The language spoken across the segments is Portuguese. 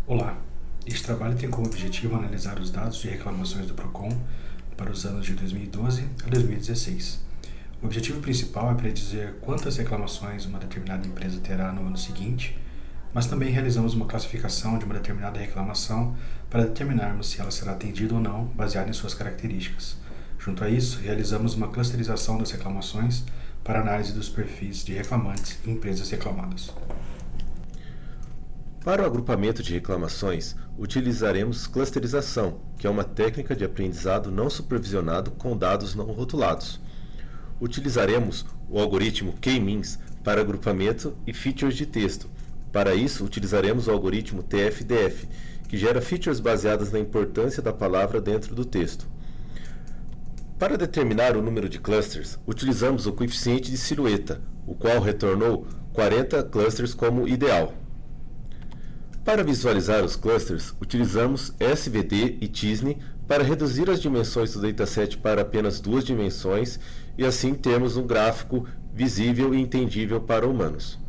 Olá, este trabalho tem como objetivo analisar os dados de reclamações do PROCON para os anos de 2012 a 2016. O objetivo principal é predizer quantas reclamações uma determinada empresa terá no ano seguinte, mas também realizamos uma classificação de uma determinada reclamação para determinarmos se ela será atendida ou não, baseada em suas características. Junto a isso, realizamos uma clusterização das reclamações para análise dos perfis de reclamantes e empresas reclamadas. Para o agrupamento de reclamações, utilizaremos clusterização, que é uma técnica de aprendizado não supervisionado com dados não rotulados. Utilizaremos o algoritmo K-means para agrupamento e features de texto. Para isso, utilizaremos o algoritmo TF-DF, que gera features baseadas na importância da palavra dentro do texto. Para determinar o número de clusters, utilizamos o coeficiente de silhueta, o qual retornou 40 clusters como ideal. Para visualizar os clusters, utilizamos SVD e t-SNE para reduzir as dimensões do dataset para apenas 2 dimensões e assim termos um gráfico visível e entendível para humanos.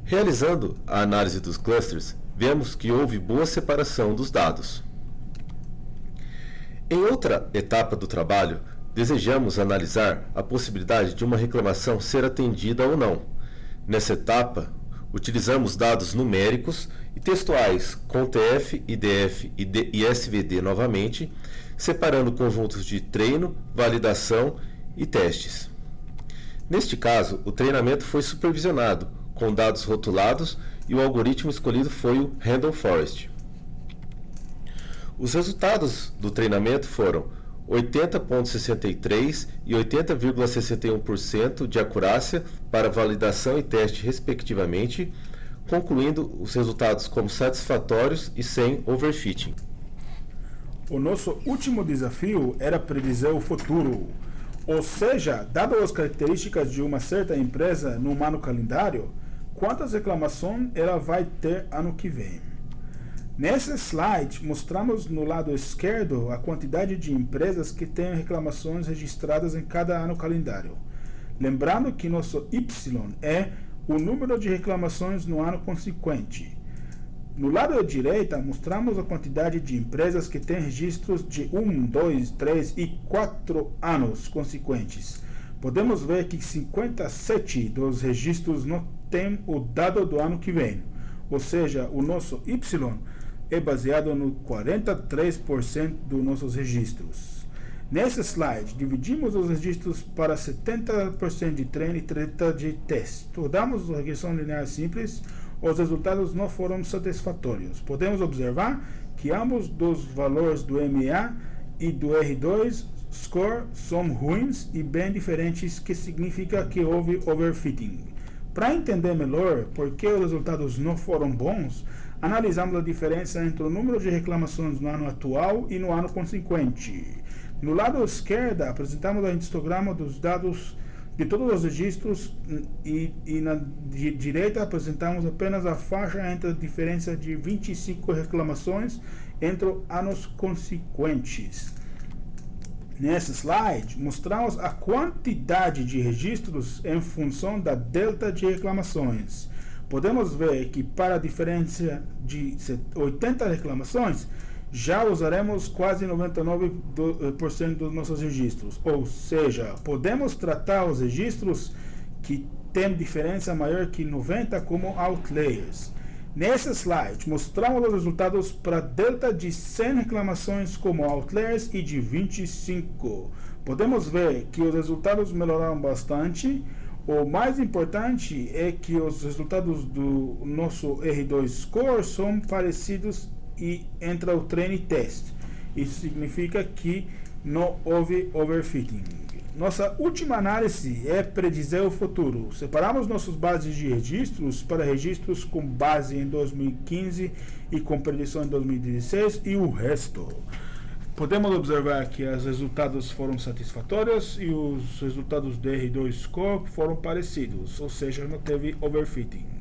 Realizando a análise dos clusters, vemos que houve boa separação dos dados. Em outra etapa do trabalho, desejamos analisar a possibilidade de uma reclamação ser atendida ou não. Nessa etapa, utilizamos dados numéricos e textuais com TF, IDF e SVD novamente, separando conjuntos de treino, validação e testes. Neste caso, o treinamento foi supervisionado, com dados rotulados, e o algoritmo escolhido foi o Random Forest. Os resultados do treinamento foram 80,63% e 80,61% de acurácia para validação e teste, respectivamente, concluindo os resultados como satisfatórios e sem overfitting. O nosso último desafio era predizer o futuro, ou seja, dadas as características de uma certa empresa no ano calendário, quantas reclamações ela vai ter ano que vem. Nesse slide, mostramos no lado esquerdo a quantidade de empresas que têm reclamações registradas em cada ano calendário. Lembrando que nosso Y é o número de reclamações no ano consequente. No lado da direita, mostramos a quantidade de empresas que têm registros de 1, 2, 3 e 4 anos consequentes. Podemos ver que 57 dos registros não têm o dado do ano que vem, ou seja, o nosso Y é baseado no 43% dos nossos registros. Nesse slide, dividimos os registros para 70% de treino e 30% de teste. Tornamos a regressão linear simples, os resultados não foram satisfatórios. Podemos observar que ambos os valores do MA e do R2 score são ruins e bem diferentes, que significa que houve overfitting. Para entender melhor por que os resultados não foram bons, analisamos a diferença entre o número de reclamações no ano atual e no ano consequente. No lado esquerdo, apresentamos o histograma dos dados de todos os registros e na direita apresentamos apenas a faixa entre a diferença de 25 reclamações entre anos consequentes. Nesse slide, mostramos a quantidade de registros em função da delta de reclamações. Podemos ver que para a diferença de 80 reclamações, já usaremos quase 99% dos nossos registros. Ou seja, podemos tratar os registros que têm diferença maior que 90 como outliers. Nesse slide, mostramos os resultados para delta de 100 reclamações como outliers e de 25. Podemos ver que os resultados melhoraram bastante. O mais importante é que os resultados do nosso R2 score são parecidos e entre o treino e teste. Isso significa que não houve overfitting. Nossa última análise é predizer o futuro. Separamos nossas bases de registros para registros com base em 2015 e com predição em 2016 e o resto. Podemos observar que os resultados foram satisfatórios e os resultados do R2 Score foram parecidos, ou seja, não teve overfitting.